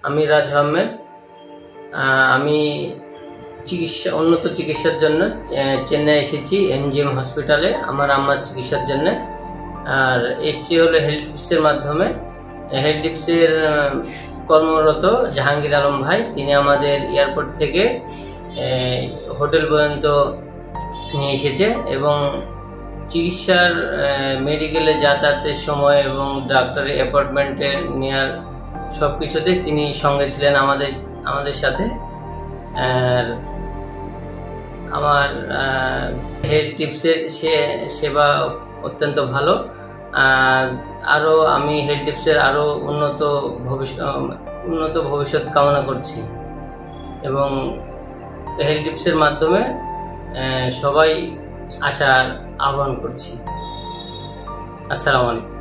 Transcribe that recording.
আমি রাজ আহমেদ। আমি উন্নত চিকিৎসার জন্য চেন্নাই এসেছি এমজিএম হসপিটালে আমার আম্মার চিকিৎসার জন্য। আর এসছি হলো হেলথ টিপসের মাধ্যমে। হেলথ টিপসের কর্মরত জাহাঙ্গীর আলম ভাই, তিনি আমাদের এয়ারপোর্ট থেকে হোটেল পর্যন্ত নিয়ে এসেছে এবং চিকিৎসার মেডিকেলে যাতায়াতের সময় এবং ডাক্তারের অ্যাপয়েন্টমেন্টে নেওয়ার সব কিছুতে তিনি সঙ্গে ছিলেন আমাদের সাথে। আমার হেলথ টিপসের সেবা অত্যন্ত ভালো। আরও আমি হেলথ টিপসের আরও উন্নত ভবিষ্যৎ কামনা করছি এবং হেলথ টিপসের মাধ্যমে সবাই আসার আহ্বান করছি। আসসালামু আলাইকুম।